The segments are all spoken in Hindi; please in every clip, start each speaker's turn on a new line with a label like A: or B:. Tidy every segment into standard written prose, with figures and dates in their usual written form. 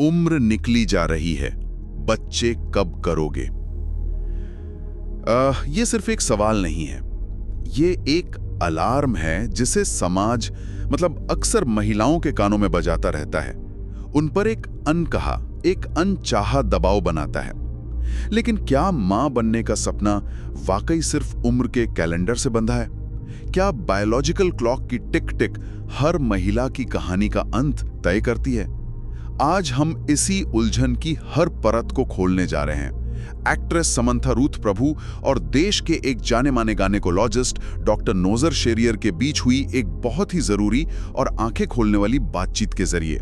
A: उम्र निकली जा रही है, बच्चे कब करोगे? ये सिर्फ एक सवाल नहीं है, ये एक अलार्म है जिसे समाज अक्सर महिलाओं के कानों में बजाता रहता है। उन पर एक अनकहा, एक अनचाहा दबाव बनाता है। लेकिन क्या मां बनने का सपना वाकई सिर्फ उम्र के कैलेंडर से बंधा है? क्या बायोलॉजिकल क्लॉक की टिक टिक हर महिला की कहानी का अंत तय करती है? आज हम इसी उलझन की हर परत को खोलने जा रहे हैं। एक्ट्रेस समंथा रूथ प्रभु और देश के एक जाने माने गायनेकोलॉजिस्ट डॉक्टर नोजर शेरियर के बीच हुई एक बहुत ही जरूरी और आंखें खोलने वाली बातचीत के जरिए।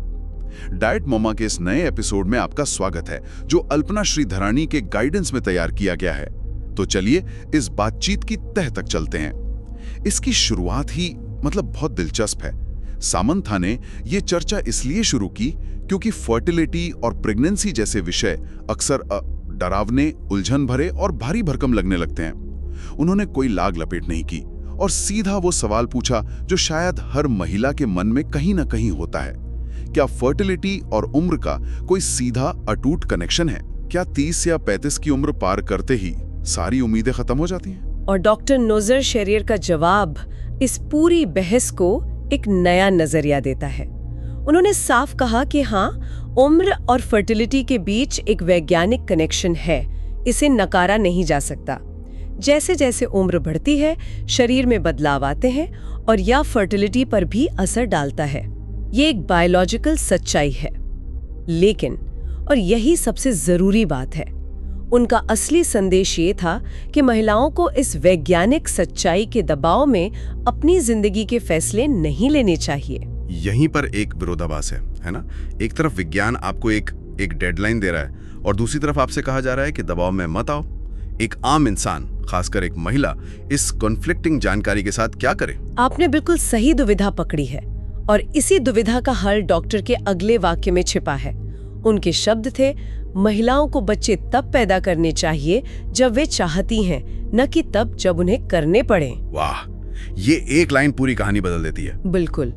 A: डाइट मम्मा के इस नए एपिसोड में आपका स्वागत है, जो अल्पना श्रीधरानी के गाइडेंस में तैयार किया गया है। तो चलिए इस बातचीत की तह तक चलते हैं। इसकी शुरुआत ही बहुत दिलचस्प है। सामंथा ने यह चर्चा इसलिए शुरू की क्योंकि फर्टिलिटी और प्रेगनेंसी जैसे विषय अक्सर डरावने, उलझन भरे और भारी भरकम लगने लगते हैं। उन्होंने कोई लाग लपेट नहीं की और सीधा वो सवाल पूछा जो शायद हर महिला के मन में कहीं ना कहीं होता है। क्या फर्टिलिटी और उम्र का कोई सीधा अटूट कनेक्शन है? क्या 30 या 35 की उम्र पार करते ही सारी उम्मीदें खत्म हो जाती हैं?
B: और डॉक्टर नोजर शेरियर का जवाब इस पूरी बहस को एक नया नजरिया देता है। उन्होंने साफ कहा कि हाँ, उम्र और फर्टिलिटी के बीच एक वैज्ञानिक कनेक्शन है, इसे नकारा नहीं जा सकता। जैसे जैसे उम्र बढ़ती है, शरीर में बदलाव आते हैं और यह फर्टिलिटी पर भी असर डालता है। ये एक बायोलॉजिकल सच्चाई है। लेकिन, और यही सबसे जरूरी बात है, उनका असली संदेश ये था कि महिलाओं को इस वैज्ञानिक सच्चाई के दबाव में अपनी जिंदगी के फैसले नहीं लेने चाहिए।
C: यहीं पर एक विरोधाभास है ना? एक तरफ विज्ञान आपको एक डेडलाइन दे रहा है और दूसरी तरफ आपसे कहा जा रहा है कि दबाव में मत आओ। एक आम इंसान, खासकर एक महिला, इस कॉन्फ्लिक्टिंग जानकारी के साथ क्या करे?
B: आपने बिल्कुल सही दुविधा पकड़ी है और इसी दुविधा का हल डॉक्टर के अगले वाक्य में छिपा है। उनके शब्द थे, महिलाओं को बच्चे तब पैदा करने चाहिए जब वे चाहती हैं, न कि तब जब उन्हें करने पड़े।
C: वाह, ये एक लाइन पूरी कहानी बदल देती है।
B: बिल्कुल।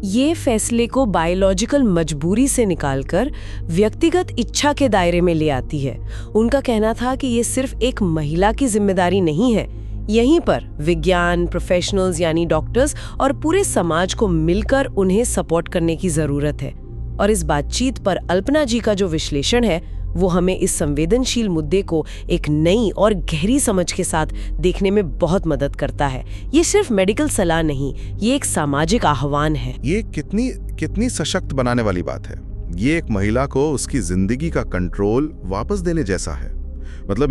B: ये फैसले को बायोलॉजिकल मजबूरी से निकालकर व्यक्तिगत इच्छा के दायरे में ले आती है। उनका कहना था कि ये सिर्फ एक महिला की जिम्मेदारी नहीं है। यहीं पर विज्ञान, प्रोफेशनल्स यानी डॉक्टर्स और पूरे समाज को मिलकर उन्हें सपोर्ट करने की जरूरत है। और इस बातचीत पर अल्पना जी का जो विश्लेषण है, वो हमें इस संवेदनशील मुद्दे को एक नई और गहरी समझ के साथ देखने में बहुत मदद करता है। ये सिर्फ मेडिकल सलाह नहीं, ये एक सामाजिक आह्वान है।
D: ये कितनी सशक्त बनाने वाली बात है। ये एक महिला को उसकी जिंदगी का कंट्रोल वापस देने जैसा है।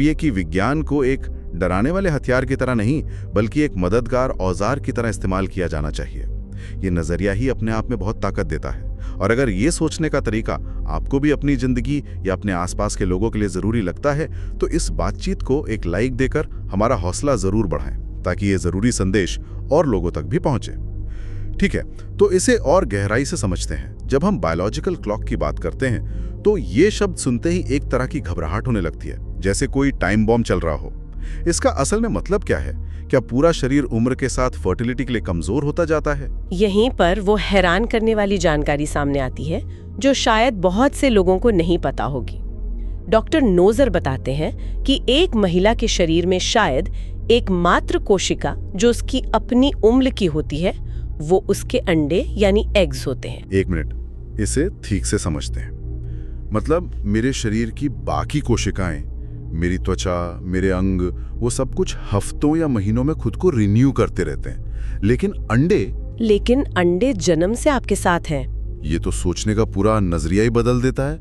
D: ये कि विज्ञान को एक डराने वाले हथियार की तरह नहीं, बल्कि एक मददगार औजार की तरह इस्तेमाल किया जाना चाहिए। ये नजरिया ही अपने आप में बहुत ताकत देता है। और अगर ये सोचने का तरीका आपको भी अपनी जिंदगी या अपने आसपास के लोगों के लिए जरूरी लगता है, तो इस बातचीत को एक लाइक देकर हमारा हौसला जरूर बढ़ाएं, ताकि ये जरूरी संदेश और लोगों तक भी पहुंचे। ठीक है, तो इसे और गहराई से समझते हैं। जब हम बायोलॉजिकल क्लॉक की बात करते हैं, तो ये शब्द सुनते ही एक तरह की घबराहट होने लगती है, जैसे कोई टाइम बॉम्ब चल रहा हो। इसका असल में मतलब क्या है? क्या पूरा शरीर उम्र के साथ फर्टिलिटी के लिए कमजोर होता जाता है?
B: यहीं पर वो हैरान करने वाली जानकारी सामने आती है, जो शायद बहुत से लोगों को नहीं पता होगी। डॉक्टर नोजर बताते हैं कि एक महिला के शरीर में शायद एकमात्र कोशिका जो उसकी अपनी उम्र की होती है, वो उसके अंडे यानी एग्स होते हैं।
D: एक मिनट, इसे ठीक से समझते हैं। मेरे शरीर की बाकी कोशिकाएं, मेरी त्वचा, मेरे अंग, वो सब कुछ हफ्तों या महीनों में खुद को रिन्यू करते रहते हैं। लेकिन अंडे जन्म से आपके साथ हैं। ये तो सोचने का पूरा नजरिया ही बदल देता है।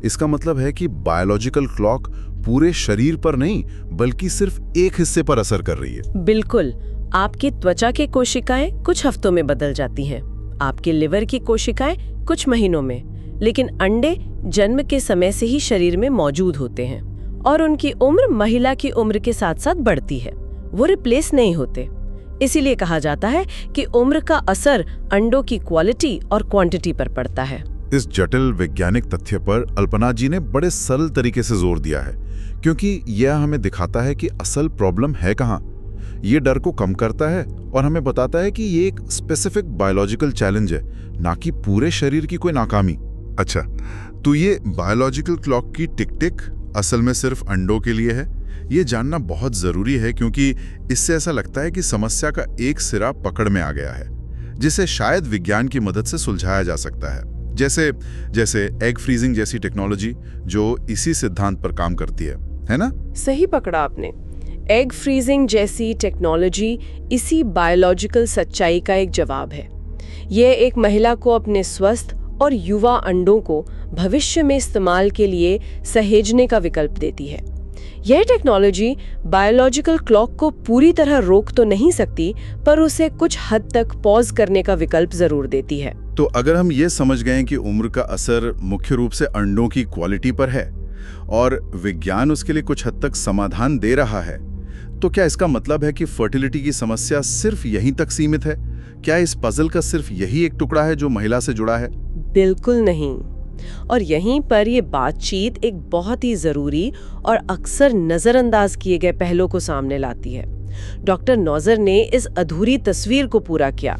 D: इसका मतलब है कि बायोलॉजिकल क्लॉक पूरे शरीर पर नहीं, बल्कि सिर्फ एक हिस्से पर असर कर रही है।
B: बिल्कुल। आपकी त्वचा की कोशिकाएं कुछ हफ्तों में बदल जाती हैं, आपके लिवर की कोशिकाएं कुछ महीनों में, लेकिन अंडे जन्म के समय से ही शरीर में मौजूद होते हैं और उनकी उम्र महिला की उम्र के साथ साथ बढ़ती है। वो रिप्लेस नहीं होते। इसीलिए कहा जाता है कि उम्र का असर अंडों की क्वालिटी और क्वांटिटी पर पड़ता है।
D: इस जटिल वैज्ञानिक तथ्य पर अल्पना जी ने बड़े सरल तरीके से जोर दिया है, क्योंकि यह हमें दिखाता है कि असल प्रॉब्लम है कहाँ। ये डर को कम करता है और हमें बताता है कि ये एक स्पेसिफिक बायोलॉजिकल चैलेंज है, ना कि पूरे शरीर की कोई नाकामी।
C: अच्छा,
A: तो ये बायोलॉजिकल क्लॉक की टिक टिक असल में सिर्फ अंडों के लिए है? ये जानना बहुत जरूरी है, क्योंकि इससे ऐसा लगता है कि समस्या का एक सिरा पकड़ में आ गया है, जिसे शायद विज्ञान की मदद से सुलझाया जा सकता है। जैसे एग फ्रीजिंग जैसी टेक्नोलॉजी जो इसी सिद्धांत पर काम करती है ना?
B: सही पकड़ा आपने। एग फ्रीजिंग जैसी टेक्नोलॉजी इसी बायोलॉजिकल सच्चाई का एक जवाब है। ये एक महिला को अपने स्वस्थ और युवा अंडों को भविष्य में इस्तेमाल के लिए सहेजने का विकल्प देती है। यह टेक्नोलॉजी बायोलॉजिकल क्लॉक को पूरी तरह रोक तो नहीं सकती, पर उसे कुछ हद तक पॉज करने का विकल्प जरूर देती है।
A: तो अगर हम ये समझ गए कि उम्र का असर मुख्य रूप से अंडों की क्वालिटी पर है और विज्ञान उसके लिए कुछ हद तक समाधान दे रहा है, तो क्या इसका मतलब है कि फर्टिलिटी की समस्या सिर्फ यहीं तक सीमित है? क्या इस पजल का सिर्फ यही एक टुकड़ा है जो महिला से जुड़ा है?
B: बिल्कुल नहीं। और यहीं पर ये बातचीत एक बहुत ही जरूरी और अक्सर नजरअंदाज किए गए पहलू को सामने लाती है। डॉक्टर नौजर ने इस अधूरी तस्वीर को पूरा किया।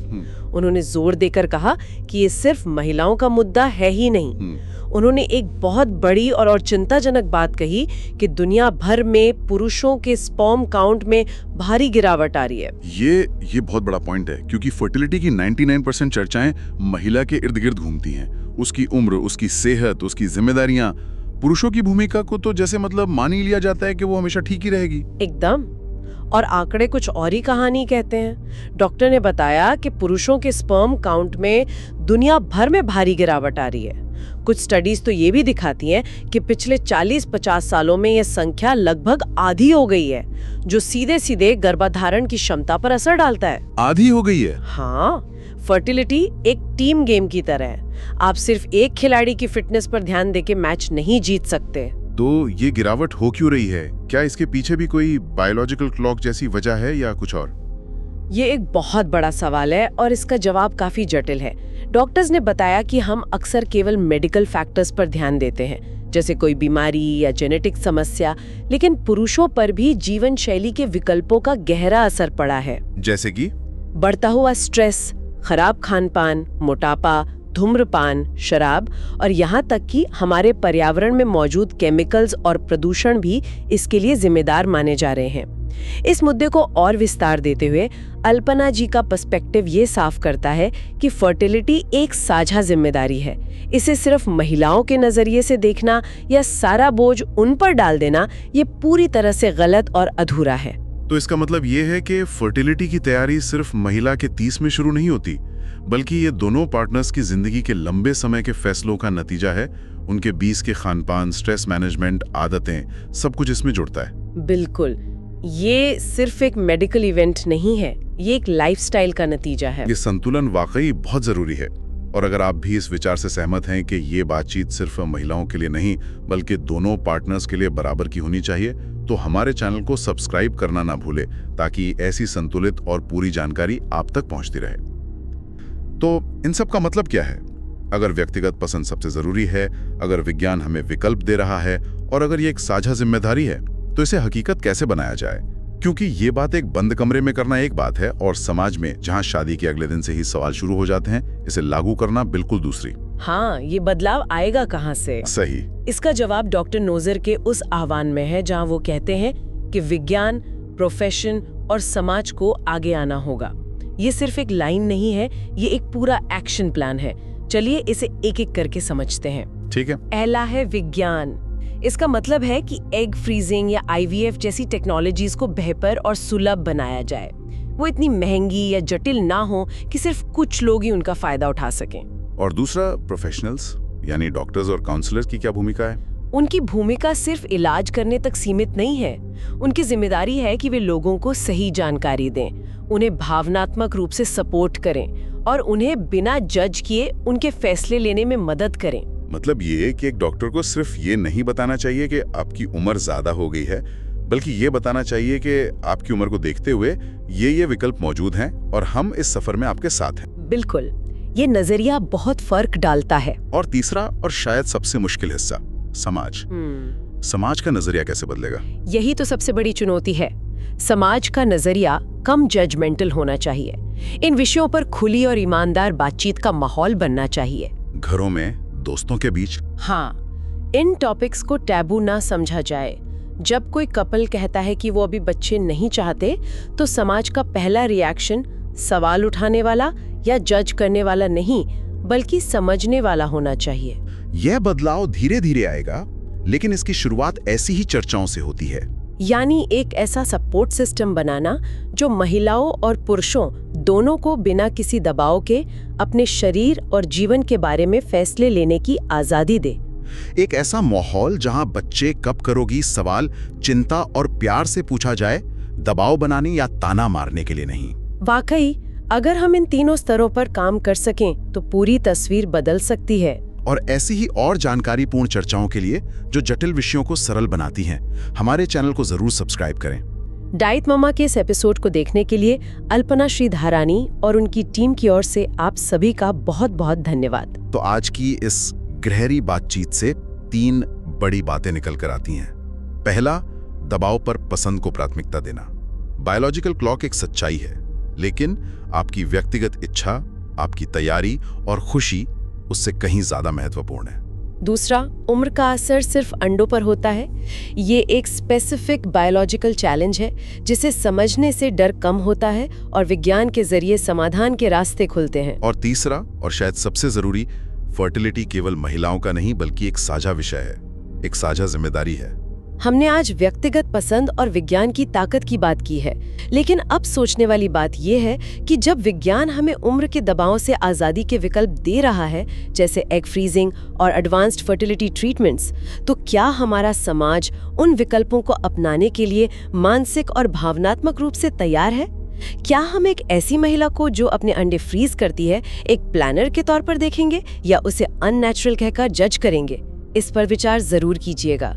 B: उन्होंने जोर देकर कहा कि ये सिर्फ महिलाओं का मुद्दा है ही नहीं। उन्होंने एक बहुत बड़ी और चिंताजनक बात कही कि दुनिया भर में पुरुषों के स्पर्म काउंट में भारी गिरावट आ रही है।
A: ये बहुत बड़ा पॉइंट है, क्योंकि फर्टिलिटी की 99% चर्चाएं महिला के इर्द गिर्द घूमती हैं। उसकी उम्र, उसकी सेहत, उसकी जिम्मेदारियां। पुरुषों की भूमिका को तो जैसे मान ही लिया जाता है कि वो हमेशा ठीक ही रहेगी।
B: एकदम। और आंकड़े कुछ और ही कहानी कहते हैं। डॉक्टर ने बताया कि पुरुषों के स्पर्म काउंट में दुनिया भर में भारी गिरावट आ रही है। कुछ स्टडीज तो ये भी दिखाती हैं कि पिछले 40-50 सालों में यह संख्या लगभग आधी हो गई है, जो सीधे सीधे गर्भाधारण की क्षमता पर असर डालता है।
A: आधी हो गई है?
B: हाँ, फर्टिलिटी एक टीम गेम की तरह है। आप सिर्फ एक खिलाड़ी की फिटनेस पर ध्यान देके मैच नहीं जीत सकते।
A: तो ये गिरावट हो क्यों रही है? क्या इसके पीछे भी कोई बायोलॉजिकल क्लॉक जैसी वजह है या कुछ और?
B: ये एक बहुत बड़ा सवाल है और इसका जवाब काफी जटिल है। डॉक्टर्स ने बताया कि हम अक्सर केवल मेडिकल फैक्टर्स पर ध्यान देते हैं, जैसे कोई बीमारी या जेनेटिक समस्या, लेकिन पुरुषों पर भी जीवन शैली के विकल्पों का गहरा असर पड़ा है।
A: जैसे कि
B: बढ़ता हुआ स्ट्रेस, खराब खानपान, मोटापा, धूम्रपान, शराब और यहाँ तक कि हमारे पर्यावरण में मौजूद केमिकल्स और प्रदूषण भी इसके लिए जिम्मेदार माने जा रहे हैं। इस मुद्दे को और विस्तार देते हुए अल्पना जी का पर्सपेक्टिव ये साफ करता है कि फर्टिलिटी एक साझा जिम्मेदारी है। इसे सिर्फ महिलाओं के नजरिए से देखना या सारा बोझ उन पर डाल देना, ये पूरी तरह से गलत और अधूरा है।
A: तो इसका मतलब ये है कि फर्टिलिटी की तैयारी सिर्फ महिला के 30 में शुरू नहीं होती, बल्कि ये दोनों पार्टनर्स की जिंदगी के लंबे समय के फैसलों का नतीजा है। उनके बीच के खानपान, स्ट्रेस मैनेजमेंट, आदतें, सब कुछ इसमें जुड़ता है।
B: बिल्कुल। ये सिर्फ एक मेडिकल इवेंट नहीं है, ये एक लाइफस्टाइल का नतीजा है।
A: ये संतुलन वाकई बहुत जरूरी है। और अगर आप भी इस विचार से सहमत हैं कि ये बातचीत सिर्फ महिलाओं के लिए नहीं, बल्कि दोनों पार्टनर्स के लिए बराबर की होनी चाहिए, तो हमारे चैनल को सब्सक्राइब करना ना भूले, ताकि ऐसी संतुलित और पूरी जानकारी आप तक पहुंचती रहे। तो इन सब का मतलब क्या है? अगर व्यक्तिगत पसंद सबसे जरूरी है, अगर विज्ञान हमें विकल्प दे रहा है, और अगर ये एक साझा जिम्मेदारी है, तो इसे हकीकत कैसे बनाया जाए? क्योंकि ये बात एक बंद कमरे में करना एक बात है, और समाज में जहां शादी के अगले दिन से ही सवाल शुरू हो जाते हैं, इसे लागू करना बिल्कुल दूसरी।
B: हाँ, ये बदलाव आएगा कहाँ से?
A: सही।
B: इसका जवाब डॉक्टर नोजर के उस आह्वान में है जहाँ वो कहते हैं कि विज्ञान, प्रोफेशन और समाज को आगे आना होगा। ये सिर्फ एक लाइन नहीं है, ये एक पूरा एक्शन प्लान है। चलिए इसे एक एक करके समझते हैं।
A: ठीक है।
B: पहला है विज्ञान। इसका मतलब है कि एग फ्रीजिंग या IVF जैसी टेक्नोलॉजीज को बेहतर और सुलभ बनाया जाए। वो इतनी महंगी या जटिल ना हो कि सिर्फ कुछ लोग ही उनका फायदा उठा सकें।
A: और दूसरा, प्रोफेशनल्स यानी डॉक्टर्स और काउंसलर्स की क्या भूमिका है?
B: उनकी भूमिका सिर्फ इलाज करने तक सीमित नहीं है। उनकी जिम्मेदारी है कि वे लोगों को सही जानकारी दें, उन्हें भावनात्मक रूप से सपोर्ट करें और उन्हें बिना जज किए उनके फैसले लेने में मदद करें।
A: मतलब ये कि एक डॉक्टर को सिर्फ ये नहीं बताना चाहिए कि आपकी उम्र ज्यादा हो गई है, बल्कि ये बताना चाहिए कि आपकी उम्र को देखते हुए ये विकल्प मौजूद हैं और हम इस सफर में आपके साथ हैं।
B: बिल्कुल, ये नजरिया बहुत फर्क डालता है।
A: और तीसरा और शायद सबसे मुश्किल हिस्सा, समाज। समाज का नजरिया कैसे बदलेगा?
B: यही तो सबसे बड़ी चुनौती है। समाज का नजरिया कम जजमेंटल होना चाहिए। इन विषयों पर खुली और ईमानदार बातचीत का माहौल बनना चाहिए।
A: घरों में, दोस्तों के बीच।
B: हाँ, इन टॉपिक्स को टैबू ना समझा जाए। जब कोई कपल कहता है कि वो अभी बच्चे नहीं चाहते, तो समाज का पहला रिएक्शन सवाल उठाने वाला या जज करने वाला नहीं, बल्कि समझने वाला होना चाहिए।
A: यह बदलाव धीरे धीरे आएगा, लेकिन इसकी शुरुआत ऐसी ही चर्चाओं से होती है।
B: यानी एक ऐसा सपोर्ट सिस्टम बनाना जो महिलाओं और पुरुषों दोनों को बिना किसी दबाव के अपने शरीर और जीवन के बारे में फैसले लेने की आजादी दे।
A: एक ऐसा माहौल जहां बच्चे कब करोगी सवाल चिंता और प्यार से पूछा जाए, दबाव बनाने या ताना मारने के लिए नहीं।
B: वाकई अगर हम इन तीनों स्तरों पर काम कर सकें तो पूरी तस्वीर बदल सकती है।
A: और ऐसी ही और जानकारीपूर्ण चर्चाओं के लिए जो जटिल विषयों को सरल बनाती हैं, हमारे चैनल को जरूर सब्सक्राइब करें।
B: डाइट मम्मा के इस एपिसोड को देखने के लिए अल्पना श्रीधारानी और उनकी टीम की ओर से आप सभी का बहुत बहुत धन्यवाद।
A: तो आज की इस गहरी बातचीत से 3 बड़ी बातें निकल कर आती हैं। पहला, दबाव पर पसंद को प्राथमिकता देना। बायोलॉजिकल क्लॉक एक सच्चाई है, लेकिन आपकी व्यक्तिगत इच्छा, आपकी तैयारी और खुशी उससे कहीं ज्यादा महत्वपूर्ण है।
B: दूसरा, उम्र का असर सिर्फ अंडों पर होता है। ये एक स्पेसिफिक बायोलॉजिकल चैलेंज है जिसे समझने से डर कम होता है और विज्ञान के जरिए समाधान के रास्ते खुलते हैं।
A: और तीसरा, और शायद सबसे जरूरी, फर्टिलिटी केवल महिलाओं का नहीं बल्कि एक साझा विषय है, एक साझा जिम्मेदारी है।
B: हमने आज व्यक्तिगत पसंद और विज्ञान की ताकत की बात की है, लेकिन अब सोचने वाली बात यह है कि जब विज्ञान हमें उम्र के दबाव से आज़ादी के विकल्प दे रहा है, जैसे एग फ्रीजिंग और एडवांस्ड फर्टिलिटी ट्रीटमेंट्स, तो क्या हमारा समाज उन विकल्पों को अपनाने के लिए मानसिक और भावनात्मक रूप से तैयार है? क्या हम एक ऐसी महिला को जो अपने अंडे फ्रीज करती है एक प्लानर के तौर पर देखेंगे या उसे अननेचुरल कहकर जज करेंगे? इस पर विचार जरूर कीजिएगा।